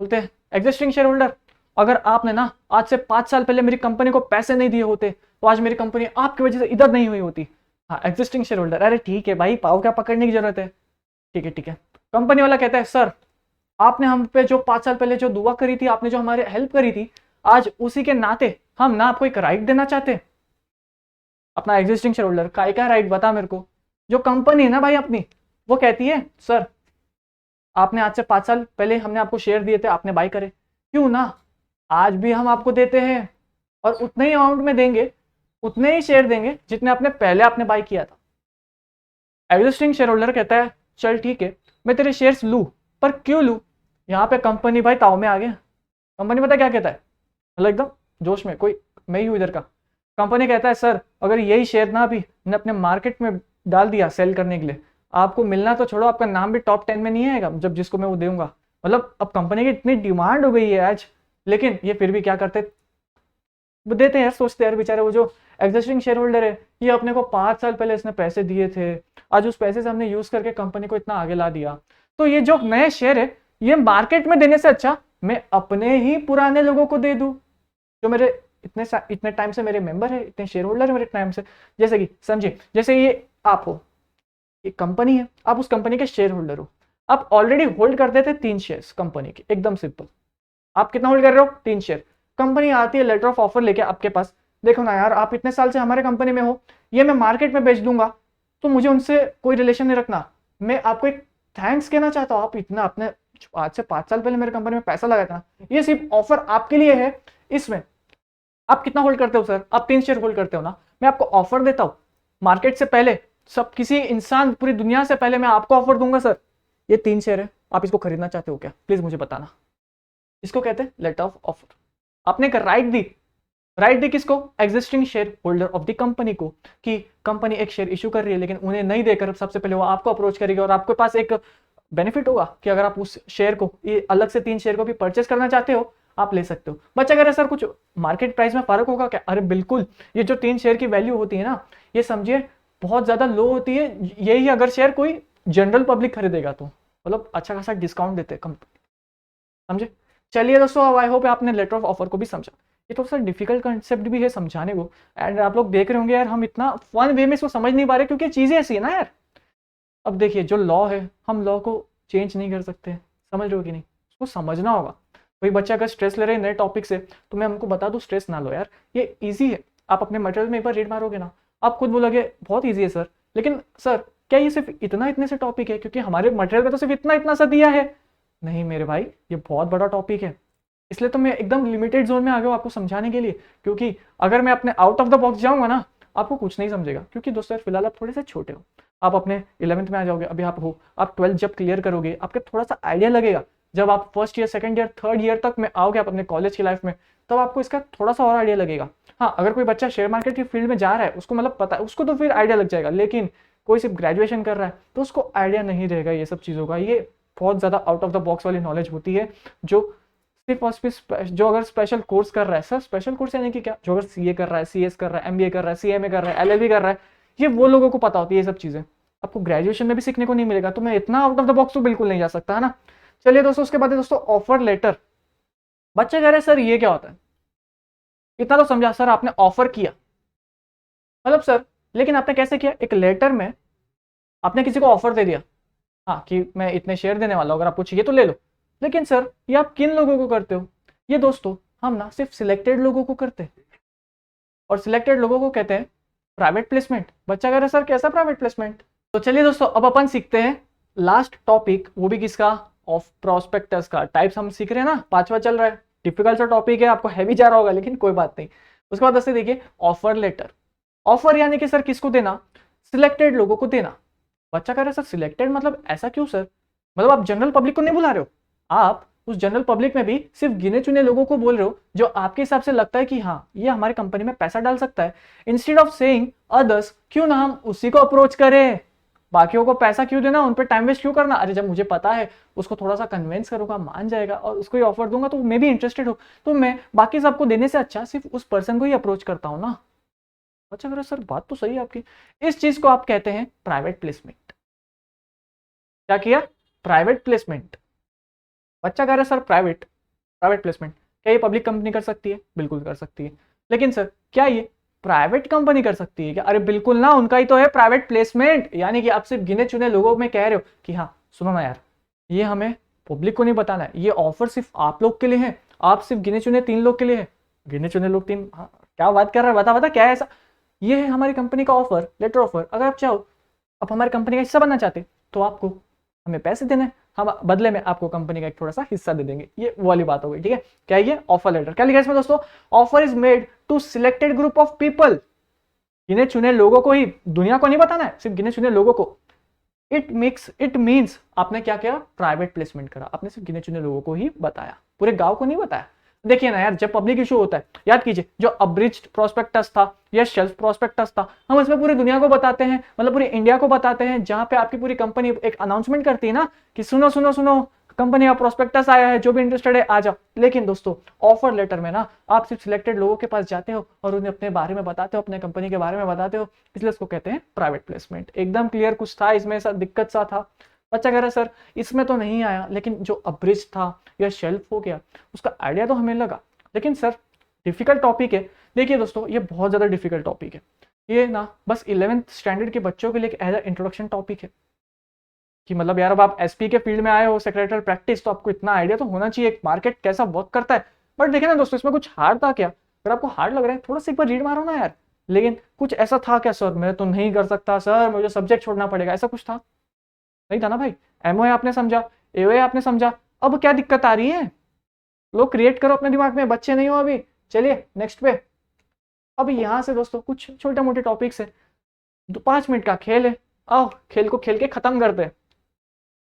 बोलते हैं एग्जिस्टिंग शेयर होल्डर अगर आपने ना आज से 5 साल पहले मेरी कंपनी को पैसे नहीं दिए होते तो आज मेरी कंपनी आपकी वजह से इधर नहीं हुई होती। हाँ एग्जिस्टिंग शेयर होल्डर, अरे ठीक है भाई, पाव क्या पकड़ने की जरूरत है, ठीक है ठीक है। कंपनी वाला कहता है सर आपने हम पे जो 5 साल पहले जो दुआ करी थी, आपने जो हमारे हेल्प करी थी, आज उसी के नाते हम ना आपको एक राइट देना चाहते हैं। अपना एग्जिस्टिंग शेयर होल्डर का राइट बता मेरे को। जो कंपनी है ना भाई अपनी, वो कहती है सर आपने आज से 5 साल पहले हमने आपको शेयर दिए थे, आपने बाय करे, क्यों ना आज भी हम आपको देते हैं और उतने ही अमाउंट में देंगे, उतने ही शेयर देंगे जितने आपने पहले आपने बाय किया था। एग्जिस्टिंग शेयर होल्डर कहता है चल ठीक है मैं तेरे शेयर्स लूं, पर क्यों लूं? यहाँ पे कंपनी भाई ताव में आ गया। कंपनी पता क्या कहता है, मतलब एकदम जोश में, कोई मैं ही हूं इधर का। कंपनी कहता है सर अगर यही शेयर ना भी मैंने अपने मार्केट में डाल दिया सेल करने के लिए, आपको मिलना तो छोड़ो, आपका नाम भी टॉप 10 में नहीं आएगा जब जिसको मैं वो दूंगा। मतलब अब कंपनी की इतनी डिमांड हो गई है आज, लेकिन ये फिर भी क्या करते, वो देते हैं। सोचते हैं बेचारे वो जो एग्जिस्टिंग शेयर होल्डर है, ये अपने को 5 साल पहले इसने पैसे दिए थे, आज उस पैसे से हमने यूज करके कंपनी को इतना आगे ला दिया, तो ये जो नए शेयर है ये मार्केट में देने से अच्छा मैं अपने ही पुराने लोगों को दे दूं जो मेरे इतने टाइम से मेरे मेंबर है, इतने शेयर होल्डर है मेरे टाइम से। जैसे कि समझिए, जैसे ये आप हो, एक कंपनी है, आप उस कंपनी के शेयर होल्डर हो, आप ऑलरेडी होल्ड करते थे 3 शेयर्स कंपनी के, एकदम सिंपल। आप कितना होल्ड कर रहे हो? 3 शेयर। कंपनी आती है लेटर ऑफ ऑफर लेके आपके पास, देखो ना यार आप इतने साल से हमारे कंपनी में हो, ये मैं मार्केट में बेच दूंगा, तो मुझे उनसे कोई रिलेशन नहीं रखना, मैं आपको एक थैंक्स कहना चाहता हूँ, आप इतना अपने आज से 5 साल पहले मेरे कंपनी में पैसा लगाया था, ये सिर्फ ऑफर आपके लिए है। इसमें आप कितना होल्ड करते हो सर? आप 3 शेयर होल्ड करते हो ना, मैं आपको ऑफर देता हूं मार्केट से पहले, सब किसी इंसान पूरी दुनिया से पहले मैं आपको ऑफर दूंगा सर, ये 3 शेयर है, आप इसको खरीदना चाहते हो क्या? प्लीज मुझे बताना। इसको कहते हैं लेटर ऑफ ऑफर। आपने एक राइट दी किसको? Existing share holder of the company को, कि कंपनी एक शेयर इश्यू कर रही है लेकिन उन्हें नहीं देकर सबसे पहले वो आपको अप्रोच करेगी, और आपके पास एक बेनिफिट होगा कि अगर आप उस शेयर को, ये अलग से 3 शेयर को भी परचेस करना चाहते हो आप ले सकते हो। बच्चा कह रहे सर कुछ मार्केट प्राइस में फर्क होगा क्या? अरे बिल्कुल, ये जो 3 शेयर की वैल्यू होती है ना, ये समझिए बहुत ज्यादा लो होती है, यही अगर शेयर कोई जनरल पब्लिक खरीदेगा तो मतलब अच्छा खासा डिस्काउंट देते हैं कंपनी, समझे? चलिए दोस्तों, आई होप आपने लेटर ऑफ ऑफर को भी समझा। ये तो सर डिफिकल्ट कंसेप्ट भी है समझाने को, एंड आप लोग देख रहे होंगे यार हम इतना फन वे में इसको समझ नहीं पा रहे क्योंकि चीजें ऐसी है ना यार। अब देखिए जो लॉ है, हम लॉ को चेंज नहीं कर सकते, समझ रहे हो कि नहीं? उसको समझना होगा। कोई बच्चा अगर स्ट्रेस ले रहे हैं नए टॉपिक से, तो मैं हमको बता दूं स्ट्रेस ना लो यार, ये इजी है। आप अपने मटेरियल में एक बार रीड मारोगे ना, आप खुद बोलोगे बहुत इजी है सर, लेकिन सर क्या ये सिर्फ इतने से टॉपिक है क्योंकि हमारे मटेरियल में तो सिर्फ इतना सा दिया है? नहीं मेरे भाई, ये बहुत बड़ा टॉपिक है, इसलिए तो मैं एकदम लिमिटेड जोन में आ गया हूँ आपको समझाने के लिए। क्योंकि अगर मैं अपने आउट ऑफ द बॉक्स जाऊंगा ना, आपको कुछ नहीं समझेगा, क्योंकि दोस्तों फिलहाल आप थोड़े से छोटे हो, आप अपने 11th में आ जाओगे, अभी आप हो, आप 12th जब क्लियर करोगे आपके थोड़ा सा आइडिया लगेगा, जब आप first year, second year, third year तक में आओगे आप अपने कॉलेज की लाइफ में, तब आपको इसका थोड़ा सा और आइडिया लगेगा। हाँ, अगर कोई बच्चा शेयर मार्केट की फील्ड में जा रहा है, उसको मतलब पता है, उसको तो फिर आइडिया लग जाएगा, लेकिन कोई सिर्फ ग्रेजुएशन कर रहा है तो उसको आइडिया नहीं रहेगा ये सब चीज़ों का। ये बहुत ज़्यादा आउट ऑफ द बॉक्स वाली नॉलेज होती है, जो सिर्फ और सिर्फ जो अगर स्पेशल कोर्स कर रहा है, सर स्पेशल कोर्स यानी कि क्या? जो अगर सीए कर रहा है, सीएस कर रहा है, एमबीए कर रहा है, सीएमए कर रहा है, एलएलबी कर रहा है, ये वो लोगों को पता होती है ये सब चीज़ें, आपको ग्रेजुएशन में भी सीखने को नहीं मिलेगा। तो मैं इतना आउट ऑफ द बॉक्स तो बिल्कुल नहीं जा सकता है ना। चलिए दोस्तों, उसके बाद है दोस्तों ऑफर लेटर। बच्चे कह रहे हैं सर ये क्या होता है? इतना तो समझा सर, आपने ऑफर किया, मतलब सर लेकिन आपने कैसे किया? एक लेटर में आपने किसी को ऑफर दे दिया, हाँ कि मैं इतने शेयर देने वाला हूँ, अगर आपको चाहिए तो ले लो। लेकिन सर ये आप किन लोगों को करते हो? ये दोस्तों हम ना सिर्फ सिलेक्टेड लोगों को करते हैं, और सिलेक्टेड लोगों को कहते हैं प्राइवेट प्लेसमेंट। बच्चा कह रहा है सर कैसा प्राइवेट प्लेसमेंट? तो चलिए दोस्तों, अब अपन सीखते हैं लास्ट टॉपिक, वो भी किसका? ऑफ प्रोस्पेक्टस का। टाइप्स हम सीख रहे हैं ना, 5वां चल रहा है, डिफिकल्ट सा टॉपिक है, आपको हैवी जा रहा होगा, लेकिन कोई बात नहीं। उसके बाद दोस्तों देखिए ऑफर लेटर। ऑफर यानी कि सर किसको देना? सिलेक्टेड लोगों को देना। बच्चा कह रहा है सर सिलेक्टेड मतलब ऐसा क्यों सर? मतलब आप जनरल पब्लिक को नहीं बुला रहे हो, आप उस जनरल पब्लिक में भी सिर्फ गिने चुने लोगों को बोल रहे हो जो आपके हिसाब से लगता है कि हाँ ये हमारी कंपनी में पैसा डाल सकता है। इंस्टेड ऑफ सेइंग अदर्स, क्यों ना हम उसी को अप्रोच करें? बाकियों को पैसा क्यों देना, उन पर टाइम वेस्ट क्यों करना? अरे जब मुझे पता है उसको थोड़ा सा कन्विंस करूंगा, मान जाएगा और उसको ही ऑफर दूंगा तो मैं भी इंटरेस्टेड हो, तो मैं बाकी सबको देने से अच्छा सिर्फ उस पर्सन को ही अप्रोच करता हूं ना। अच्छा करो सर, बात तो सही है आपकी। इस चीज को आप कहते हैं प्राइवेट प्लेसमेंट। क्या किया? Private placement. बच्चा कह रहा है सर प्राइवेट प्लेसमेंट, क्या ये पब्लिक कंपनी कर सकती है? बिल्कुल कर सकती है। लेकिन सर क्या ये प्राइवेट कंपनी कर सकती है क्या? अरे बिल्कुल ना, उनका ही तो है प्राइवेट प्लेसमेंट। यानी कि आप सिर्फ गिने चुने लोगों में कह रहे हो कि हाँ सुनो ना यार, ये हमें पब्लिक को नहीं बताना है, ये ऑफर सिर्फ आप लोग के लिए है, आप सिर्फ गिने चुने 3 लोग के लिए है। गिने चुने लोग 3? हाँ, क्या बात कर रहा है, बता क्या है ऐसा? ये है हमारी कंपनी का ऑफर लेटर ऑफर। अगर आप चाहो, आप हमारी कंपनी का हिस्सा बनना चाहते तो आपको हमें पैसे देने, हम बदले में आपको कंपनी का एक थोड़ा सा हिस्सा दे देंगे। ये वो वाली बात हो गई, ठीक है। क्या ये ऑफर लेटर, क्या लिखा है इसमें दोस्तों, offer is made to selected group of people, गिने चुने लोगों को ही, दुनिया को नहीं बताना है, सिर्फ गिने चुने लोगों को। इट मीन्स आपने क्या किया, प्राइवेट प्लेसमेंट करा, आपने सिर्फ गिने चुने लोगों को ही बताया, पूरे गांव को नहीं बताया। देखिए ना यार, जब पब्लिक इशू होता है, याद कीजिए जो अब्रिज्ड प्रोस्पेक्टस था या शेल्फ प्रोस्पेक्टस था, हम इसमें पूरी दुनिया को बताते हैं, मतलब पूरी इंडिया को बताते हैं, जहां पे आपकी पूरी कंपनी एक अनाउंसमेंट करती है ना कि सुनो सुनो सुनो, कंपनी का प्रोस्पेक्टस आया है, जो भी इंटरेस्टेड है आ जाओ। लेकिन दोस्तों ऑफर लेटर में ना आप सिर्फ सिलेक्टेड लोगों के पास जाते हो और उन्हें अपने बारे में बताते हो, अपने कंपनी के बारे में बताते हो, इसलिए इसको कहते हैं प्राइवेट प्लेसमेंट। एकदम क्लियर, कुछ था इसमें ऐसा दिक्कत सा था, बच्चा कह रहा है सर इसमें तो नहीं आया, लेकिन जो अब्रिज था या शेल्फ हो गया उसका आइडिया तो हमें लगा, लेकिन सर डिफिकल्ट टॉपिक है। देखिए दोस्तों ये बहुत ज्यादा डिफिकल्ट टॉपिक है, ये ना बस 11th स्टैंडर्ड के बच्चों के लिए एज अ इंट्रोडक्शन टॉपिक है कि मतलब यार अब आप एसपी के फील्ड में आए हो, सेक्रेटरी प्रैक्टिस, तो आपको इतना आइडिया तो होना चाहिए मार्केट कैसा वर्क करता है। बट देखिए ना दोस्तों इसमें कुछ हार्ड था क्या, अगर आपको हार्ड लग रहा है थोड़ा सा एक बार रीड मारो ना यार। लेकिन कुछ ऐसा था क्या सर मैं तो नहीं कर सकता, सर मुझे सब्जेक्ट छोड़ना पड़ेगा, ऐसा कुछ था नहीं था ना भाई। एमओए आपने समझा, एओए आपने समझा, अब क्या दिक्कत आ रही है, लोग क्रिएट करो अपने दिमाग में, बच्चे नहीं हो अभी। चलिए नेक्स्ट पे। अब यहां से दोस्तों कुछ छोटे मोटे टॉपिक्स है, 5 मिनट का खेल है, आओ खेल को खेल के खत्म करते हैं,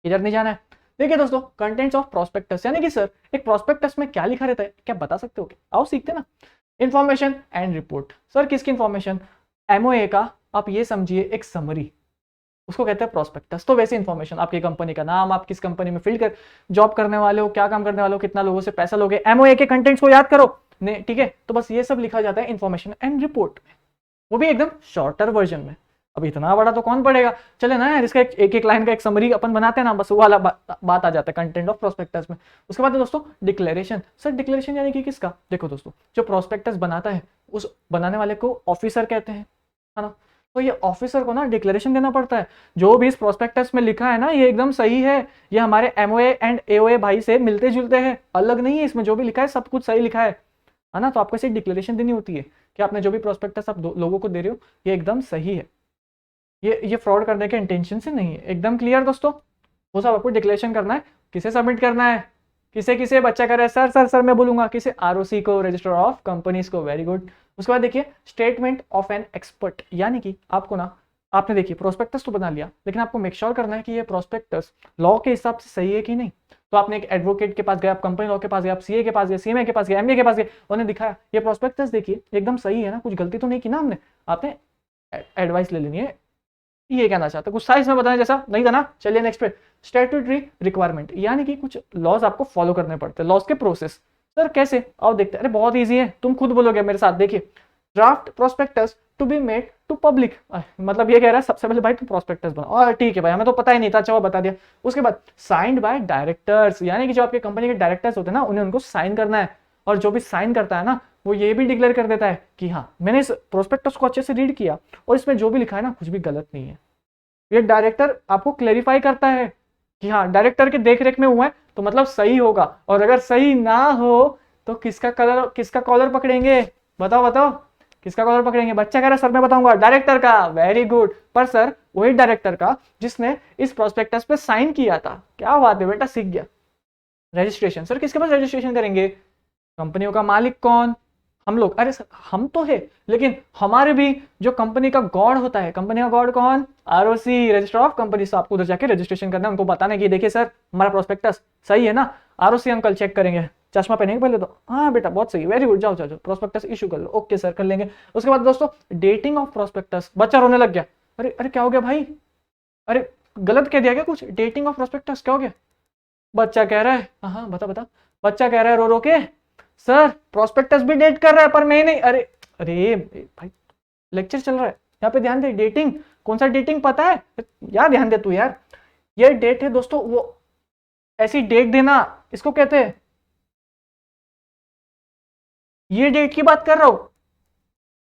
इधर नहीं जाना है। देखिए दोस्तों कंटेंट्स ऑफ प्रोस्पेक्टस, यानी कि सर एक प्रोस्पेक्टस में क्या लिखा रहता है, क्या बता सकते हो क्या, आओ सीखते ना। इंफॉर्मेशन एंड रिपोर्ट, सर किसकी इंफॉर्मेशन, एमओए का, आप ये समझिए एक समरी, उसको कहते हैं प्रोस्पेक्टस। तो वैसे इंफॉर्मेशन, आपकी कंपनी का नाम, आप किस कंपनी में फील्ड कर जॉब करने वाले हो, क्या काम करने वाले हो, कितना लोगों से पैसा लोगे, एमओए के कंटेंट्स को याद करो, ठीक है। तो बस ये सब लिखा जाता है इंफॉर्मेशन एंड रिपोर्ट में, वो भी एकदम शॉर्टर वर्जन में। अब इतना बड़ा तो कौन पढ़ेगा, चले ना यार इसका एक एक लाइन का एक समरी अपन बनाते हैं ना, बस वो वाला बात आ जाता है कंटेंट ऑफ प्रोस्पेक्टस में। उसके बाद दोस्तों डिक्लेरेशन, सर डिक्लेरेशन यानी कि किसका, देखो दोस्तों जो प्रोस्पेक्टस बनाता है उस बनाने वाले को ऑफिसर कहते हैं, है ना। तो ये ऑफिसर को ना डिक्लेरेशन देना पड़ता है, जो भी इस प्रोस्पेक्टस में लिखा है ना ये एकदम सही है, ये हमारे एमओए एंड एओए भाई से मिलते जुलते हैं, अलग नहीं है, इसमें जो भी लिखा है सब कुछ सही लिखा है ना। तो आपको ऐसी डिक्लेरेशन देनी होती है कि आपने जो भी प्रोस्पेक्टस आप लोगों को दे रहे हो ये एकदम सही है, ये फ्रॉड करने के इंटेंशन से नहीं है। एकदम क्लियर दोस्तों, वो सब आपको डिक्लेरेशन करना है, किसे सबमिट करना है, किसे किसे, बच्चा कर रहा है सर सर सर मैं बोलूंगा, किसे, आरओसी को, रजिस्टर ऑफ कंपनीज को, वेरी गुड। उसके बाद देखिए स्टेटमेंट ऑफ एन एक्सपर्ट, यानी कि आपको ना, आपने देखिए प्रोस्पेक्टस तो बना लिया, लेकिन आपको मेक श्योर करना है कि ये प्रोस्पेक्टस लॉ के हिसाब से सही है कि नहीं। तो आपने एक एडवोकेट के पास गए, आप कंपनी लॉ के पास गए, आप सीए के पास गए, सीएमए के पास गए, एमबीए के पास गए, उन्हें दिखाया ये प्रोस्पेक्टस देखिए एकदम सही है ना, कुछ गलती तो नहीं की ना हमने, आपने एडवाइस ले लेनी है, ये कहना चाहता कुछ साइज में बताने जैसा नहीं था ना। चलिए नेक्स्ट पे, स्टैट्यूटरी रिक्वायरमेंट, यानी कि कुछ लॉज आपको फॉलो करने पड़ते हैं, लॉज के प्रोसेस। सर कैसे, आओ देखते हैं, अरे बहुत इजी है, तुम खुद बोलोगे मेरे साथ। देखिए draft prospectus to be made to public, मतलब ये कह रहा है सबसे पहले भाई तुम प्रोस्पेक्टस बनाओ, और ठीक है भाई हमें तो पता ही नहीं था, अच्छा वो बता दिया। उसके बाद साइंड बाय डायरेक्टर्स, यानी कि जो आपके कंपनी के डायरेक्टर्स होते हैं ना उन्हें उनको साइन करना है, और जो भी साइन करता है ना वो ये भी डिक्लेयर कर देता है कि हाँ मैंने इस प्रोस्पेक्टस को अच्छे से रीड किया और इसमें जो भी लिखा है ना कुछ भी गलत नहीं है। ये डायरेक्टर आपको क्लेरिफाई करता है कि हाँ डायरेक्टर के देखरेख में हुआ है तो मतलब सही होगा, और अगर सही ना हो तो किसका कॉलर पकड़ेंगे, बताओ बताओ किसका कॉलर पकड़ेंगे। बच्चा कह रहा है सर मैं बताऊंगा, डायरेक्टर का, वेरी गुड। पर सर वही डायरेक्टर का जिसने इस प्रोस्पेक्टस पे साइन किया था। क्या बात है बेटा, सीख गया। रजिस्ट्रेशन, सर किसके पास रजिस्ट्रेशन करेंगे, कंपनियों का मालिक कौन, हम लोग। अरे सर हम तो है, लेकिन हमारे भी जो कंपनी का गॉड होता है, कंपनी का गॉड कौन, आरओसी, रजिस्टर ऑफ कंपनी। से आपको उधर जाके रजिस्ट्रेशन करना है, उनको बताना कि देखिए सर हमारा प्रोस्पेक्टस सही है ना, आरओसी अंकल चेक करेंगे, चश्मा पहनेंगे पहले तो, हाँ बेटा बहुत सही, वेरी गुड, जाओ जाओ जाओ प्रोस्पेक्टस इशू कर लो, ओके सर कर लेंगे। उसके बाद दोस्तों डेटिंग ऑफ प्रोस्पेक्टस, बच्चा रोने लग गया, अरे अरे क्या हो गया भाई, अरे गलत कह दिया क्या कुछ, डेटिंग ऑफ प्रोस्पेक्टस क्या हो गया। बच्चा कह रहा है, हाँ बता बता, बच्चा कह रहा है रो रो के, सर प्रोस्पेक्टस भी डेट कर रहा है पर मैं नहीं। अरे अरे भाई लेक्चर चल रहा है यहाँ पे, ध्यान दे। डेटिंग, कौन सा डेटिंग पता है यार, ध्यान दे तू यार। ये डेट है दोस्तों, वो ऐसी डेट देना इसको कहते हैं, ये डेट की बात कर रहा हूं,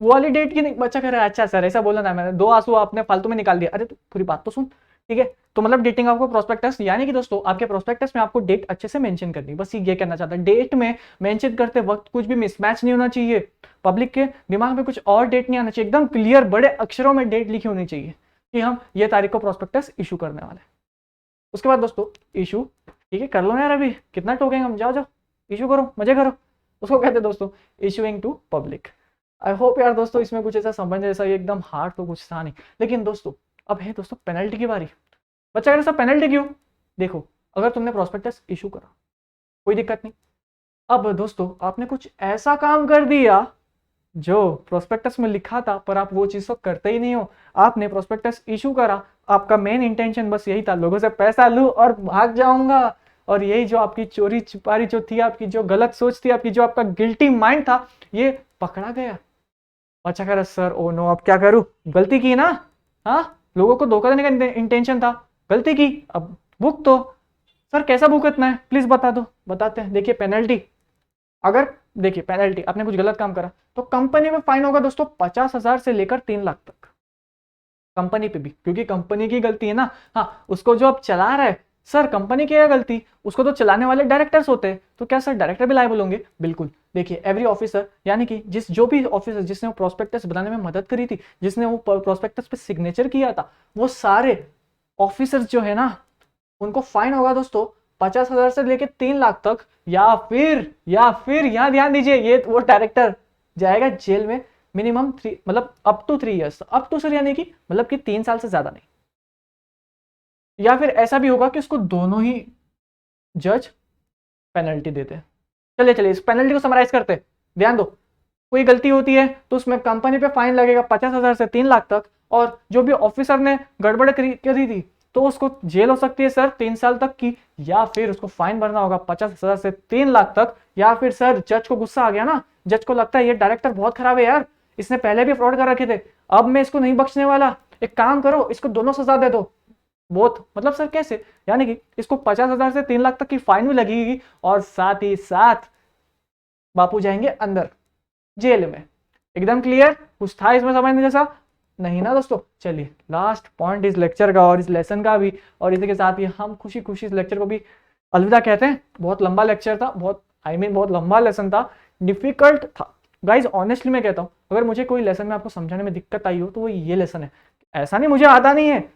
वो वाली डेट की नहीं। बच्चा कह रहा है अच्छा सर ऐसा बोला ना मैंने, 2 आंसू आपने फालतू में निकाल दिया। अरे तो पूरी बात तो सुन, ठीक है। तो मतलब डेटिंग आपको प्रोस्पेक्टस, यानी कि दोस्तों आपके प्रोस्पेक्टस में आपको डेट अच्छे से मेंशन करनी, बस ये कहना चाहता है। डेट में मेंशन करते वक्त कुछ भी मिसमैच नहीं होना चाहिए, पब्लिक के दिमाग में कुछ और डेट नहीं आना चाहिए, एकदम क्लियर बड़े अक्षरों में डेट लिखी होनी चाहिए कि हम ये तारीख को प्रोस्पेक्टस इशू करने वाले हैं। उसके बाद दोस्तों इशू, ठीक है कर लो यार, अभी कितना टोकेंगे हम, जाओ जाओ इशू करो, मजे करो, उसको कहते हैं दोस्तों issuing to public. I hope यार दोस्तों इसमें कुछ ऐसा समझ जैसा एकदम हार्ड तो कुछ था नहीं। लेकिन दोस्तों अब है दोस्तों पेनल्टी की बारी। बच्चा कह सब पेनल्टी क्यों? देखो अगर तुमने प्रोस्पेक्टस इशू करा कोई दिक्कत नहीं। अब दोस्तों आपने कुछ ऐसा काम कर दिया जो प्रोस्पेक्टस में लिखा था पर आप वो चीज तो करते ही नहीं हो। आपने प्रोस्पेक्टस इशू करा, आपका मेन इंटेंशन बस यही था लोगों से पैसा लूं और भाग जाऊंगा, और यही जो आपकी चोरी छिपारी जो थी, आपकी जो गलत सोच थी, आपकी जो आपका गिल्टी माइंड था, ये पकड़ा गया। अच्छा कह रहा सर ओ नो अब क्या करूं, गलती की ना, हाँ लोगों को धोखा देने का इंटेंशन था, गलती की, अब भुगत तो। सर कैसा भुगतना है प्लीज बता दो। बताते हैं, देखिए पेनल्टी, अगर देखिए पेनल्टी आपने कुछ गलत काम करा तो कंपनी में फाइन होगा दोस्तों 50,000 से लेकर 3 लाख तक, कंपनी पे भी, क्योंकि कंपनी की गलती है ना। हाँ उसको जो अब चला रहा है, सर कंपनी की है गलती, उसको तो चलाने वाले डायरेक्टर्स होते हैं, तो क्या सर डायरेक्टर भी लायबल होंगे? बिल्कुल। देखिए एवरी ऑफिसर, यानी कि जो भी ऑफिसर जिसने वो प्रोस्पेक्टस बनाने में मदद करी थी, जिसने वो प्रोस्पेक्टस पे सिग्नेचर किया था, वो सारे ऑफिसर्स जो है ना उनको फाइन होगा दोस्तों 50,000 से लेकर 3 लाख तक, या फिर यहां ध्यान दीजिए, ये वो डायरेक्टर जाएगा जेल में मिनिमम 3, मतलब up to 3 years, up to sir यानी कि मतलब कि 3 साल से ज्यादा नहीं। या फिर ऐसा भी होगा कि उसको दोनों ही जज पेनल्टी देते हैं। चलिए इस पेनल्टी को समराइज करते हैं, ध्यान दो। कोई गलती होती है तो उसमें कंपनी पे फाइन लगेगा 50,000 से 3 लाख तक, और जो भी ऑफिसर ने गड़बड़ करी थी तो उसको जेल हो सकती है सर 3 साल तक की, या फिर उसको फाइन भरना होगा 50,000 से 3 लाख तक। या फिर सर जज को गुस्सा आ गया ना, जज को लगता है ये डायरेक्टर बहुत खराब है यार, इसने पहले भी फ्रॉड कर रखे थे, अब मैं इसको नहीं बख्शने वाला, एक काम करो इसको दोनों सजा दे दो। बहुत मतलब सर कैसे, यानी कि इसको 50,000 से 3 लाख तक की फाइन भी लगेगी, और साथ ही साथ बापू जाएंगे अंदर जेल में। एकदम क्लियर? कुछ था इसमें समझने जैसा? नहीं ना दोस्तों। चलिए लास्ट पॉइंट इस लेक्चर का और इस लेसन का भी, और इसी के साथ ही हम खुशी खुशी इस लेक्चर को भी अलविदा कहते हैं। बहुत लंबा लेक्चर था, बहुत बहुत लंबा लेसन था, डिफिकल्ट था गाइज, ऑनेस्टली मैं कहता हूँ। अगर मुझे कोई लेसन में आपको समझाने में दिक्कत आई हो तो वो ये लेसन है। ऐसा नहीं मुझे आता नहीं है,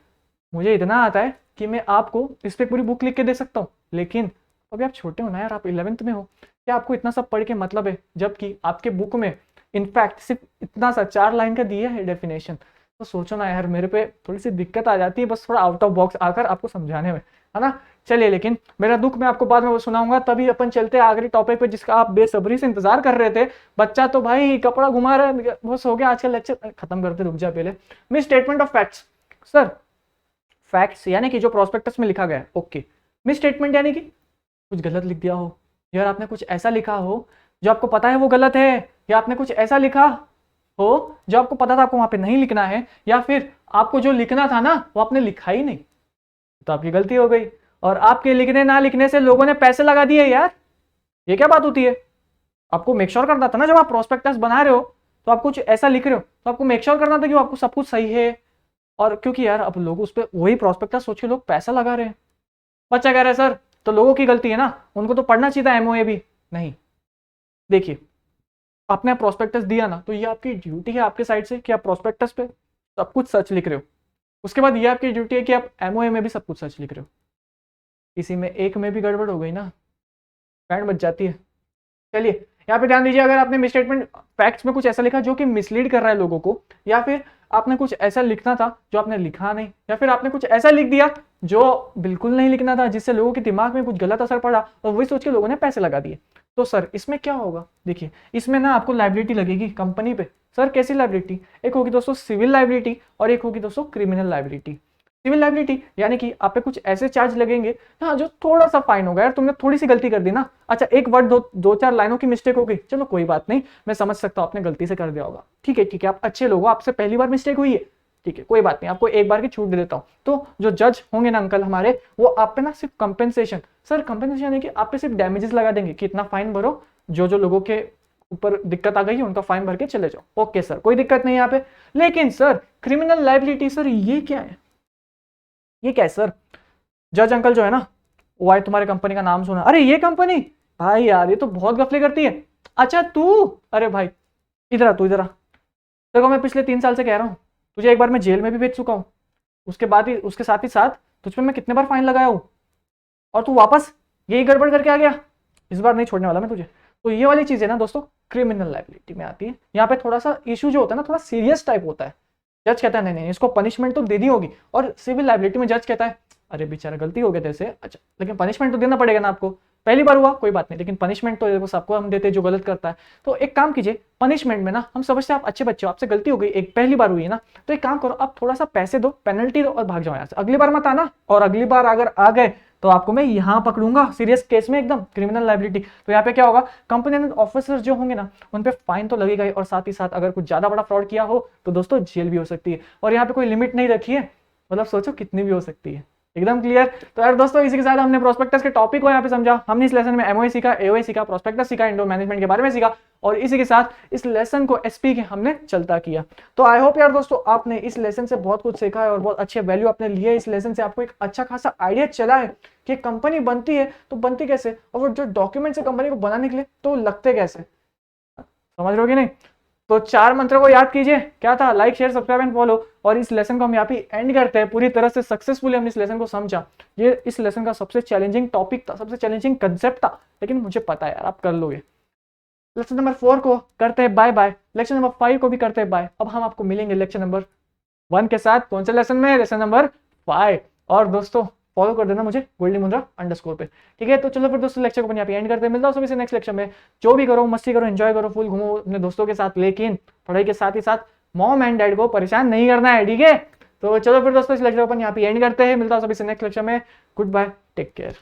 मुझे इतना आता है कि मैं आपको इस पर पूरी बुक लिख के दे सकता हूँ, लेकिन अभी आप छोटे हो ना यार, आप 11th में हो, क्या आपको इतना सब पढ़ के मतलब है? जबकि आपके बुक में इनफैक्ट सिर्फ इतना सा 4 लाइन का दिया है डेफिनेशन। तो सोचो ना यार, मेरे पे थोड़ी सी दिक्कत आ जाती है बस थोड़ा आउट ऑफ बॉक्स आकर आपको समझाने में, है ना। चलिए लेकिन मेरा दुख मैं आपको बाद में वो सुनाऊंगा। तभी अपन चलते हैं आखिरी टॉपिक पे जिसका आप बेसब्री से इंतजार कर रहे थे। बच्चा तो भाई कपड़ा घुमा रहा है, बस हो गया आज का लेक्चर खत्म करते, रुक जा पहले। Miss statement of facts. Sir facts यानी कि जो प्रोस्पेक्टस में लिखा गया है, ओके। मिस स्टेटमेंट यानी कि कुछ गलत लिख दिया हो, यार आपने कुछ ऐसा लिखा हो जो आपको पता है वो गलत है, या आपने कुछ ऐसा लिखा हो जो आपको पता था आपको वहां पे नहीं लिखना है, या फिर आपको जो लिखना था ना वो आपने लिखा ही नहीं, तो आपकी गलती हो गई। और आपके लिखने ना लिखने से लोगों ने पैसे लगा दिए यार, ये क्या बात होती है? आपको मेक श्योर करना था ना, जब आप प्रोस्पेक्टस बना रहे हो तो आप कुछ ऐसा लिख रहे हो तो आपको मेक श्योर करना था कि आपको सब कुछ सही है। और क्योंकि यार अब लोग उस पर वही प्रोस्पेक्टस सोच के लोग पैसा लगा रहे हैं। बच्चा कह रहा है सर तो लोगों की गलती है ना, उनको तो पढ़ना चाहिए था एमओए भी। नहीं, देखिए आपने प्रोस्पेक्टस दिया ना, तो ये आपकी ड्यूटी है आपके साइड से कि आप प्रोस्पेक्टस पे सब कुछ सच लिख रहे हो। उसके बाद ये आपकी ड्यूटी है कि आप एमओए में भी सब कुछ सच लिख रहे हो। इसी में एक में भी गड़बड़ हो गई ना, बैंड बच जाती है। चलिए यहाँ पे ध्यान दीजिए, अगर आपने मिसस्टेटमेंट फैक्ट्स में कुछ ऐसा लिखा जो कि मिसलीड कर रहा है लोगों को, या फिर आपने कुछ ऐसा लिखना था जो आपने लिखा नहीं, या फिर आपने कुछ ऐसा लिख दिया जो बिल्कुल नहीं लिखना था, जिससे लोगों के दिमाग में कुछ गलत असर पड़ा और वही सोच के लोगों ने पैसे लगा दिए, तो सर इसमें क्या होगा? देखिए इसमें ना आपको लाइबिलिटी लगेगी कंपनी पे। सर कैसी लाइबिलिटी? एक होगी दोस्तों सिविल लाइबिलिटी और एक होगी दोस्तों क्रिमिनल लाइबिलिटी। सिविल लाइबिलिटी यानी कि आप पे कुछ ऐसे चार्ज लगेंगे हाँ जो थोड़ा सा फाइन होगा, यार तुमने थोड़ी सी गलती कर दी ना, अच्छा एक वर्ड दो चार लाइनों की मिस्टेक हो गई, चलो कोई बात नहीं, मैं समझ सकता हूँ आपने गलती से कर दिया होगा, ठीक है आप अच्छे लोग हो, आपसे पहली बार मिस्टेक हुई है, ठीक है कोई बात नहीं, आपको एक बार की छूट दे देता हूँ। तो जो जज होंगे ना अंकल हमारे, वो आप पे ना सिर्फ कंपेंसेशन, सर कंपेंसेशन यानी कि आप पे सिर्फ डैमेजेस लगा देंगे कि इतना फाइन भरो, जो लोगों के ऊपर दिक्कत आ गई है उनका फाइन भर के चले जाओ। ओके सर कोई दिक्कत नहीं यहाँ पे। लेकिन सर क्रिमिनल लाइबिलिटी, सर ये क्या है? ये क्या है सर? जज अंकल जो है ना, वो आए तुम्हारे कंपनी का नाम सुना, अरे ये कंपनी, भाई यार ये तो बहुत गफले करती है। अच्छा तू, अरे भाई इधर आ, तू इधर आ, देखो मैं पिछले 3 साल से कह रहा हूँ, तुझे एक बार मैं जेल में भी भेज चुका हूँ, उसके बाद ही उसके साथ तुझ पे मैं कितने बार फाइन लगाया हूँ और तू वापस यही गड़बड़ करके आ गया, इस बार नहीं छोड़ने वाला मैं तुझे। तो ये वाली चीजें ना दोस्तों क्रिमिनल लाइबिलिटी में आती है। यहाँ पे थोड़ा सा इशू जो होता है ना थोड़ा सीरियस टाइप होता है। जज कहता है नहीं नहीं इसको पनिशमेंट तो दे दी होगी, और सिविल लाइबिलिटी में जज कहता है अरे बेचारा गलती हो गया तेरे से, अच्छा लेकिन पनिशमेंट तो देना पड़ेगा ना आपको, पहली बार हुआ कोई बात नहीं, लेकिन पनिशमेंट तो देखो सबको हम देते हैं जो गलत करता है। तो एक काम कीजिए, पनिशमेंट में ना हम समझते हैं आप अच्छे बच्चे हो, आपसे गलती हो गई, एक पहली बार हुई है ना, तो एक काम करो आप थोड़ा सा पैसे दो, पेनल्टी दो और भाग जाओ यहाँ से, अगली बार मत आना, और अगली बार अगर आ गए तो आपको मैं यहाँ पकड़ूंगा सीरियस केस में एकदम क्रिमिनल लाइबिलिटी। तो यहाँ पे क्या होगा, कंपनी ऑफिसर जो होंगे ना उन पे फाइन तो लगेगा ही, और साथ ही साथ अगर कुछ ज्यादा बड़ा फ्रॉड किया हो तो दोस्तों जेल भी हो सकती है। और यहाँ पे कोई लिमिट नहीं रखी है, मतलब सोचो कितनी भी हो सकती है, एकदम क्लियर। तो यार दोस्तों इसी के साथ हमने प्रोस्पेक्टस के टॉपिक को यहाँ पे समझा। हमने इस लेसन में एमओए सीखा, एओए सीखा, प्रोस्पेक्टस सीखा, इंडो मैनेजमेंट के बारे में सीखा, और इसी के साथ इस लेसन को एसपी के हमने चलता किया। तो आई होप यार दोस्तों आपने इस लेसन से बहुत कुछ सीखा है और बहुत अच्छे वैल्यू आपने लिए इस लेसन से, आपको एक अच्छा खासा आइडिया चला है कि कंपनी बनती है तो बनती कैसे, और वो जो डॉक्यूमेंट्स है कंपनी को बनाने के लिए तो लगते कैसे, समझ रहे हो कि नहीं। तो 4 मंत्रों को याद कीजिए, क्या था, like share subscribe and follow. और इस लेसन को हम यहाँ पे एंड करते हैं, पूरी तरह से सक्सेसफुली हमने इस लेसन को समझा। ये इस लेसन का सबसे चैलेंजिंग टॉपिक था, सबसे चैलेंजिंग कंसेप्ट था, लेकिन मुझे पता है यार आप कर लोगे। लेक्चर नंबर 4 को करते हैं बाय बाय, लेक्चर नंबर 5 को भी करते हैं बाय। अब हम आपको मिलेंगे लेक्चर नंबर 1 के साथ, कौन से लेसन में, लेसन नंबर 5। और दोस्तों फॉलो कर देना मुझे गोल्डी मुंद्रा _ पे, ठीक है। तो चलो फिर दोस्तों लेक्चर को अपन यहाँ पे एंड करते हैं, मिलता हूँ सभी से नेक्स्ट लेक्चर में। जो भी करो मस्ती करो, एंजॉय करो, फुल घूमो अपने दोस्तों के साथ, लेकिन पढ़ाई के साथ ही साथ मॉम एंड डैड को परेशान नहीं करना है, ठीक है। तो चलो फिर दोस्तों इस लेक्चर को अपन यहाँ पे एंड करते हैं, मिलता हूँ सभी से नेक्स्ट लेक्चर में। Goodbye, take care.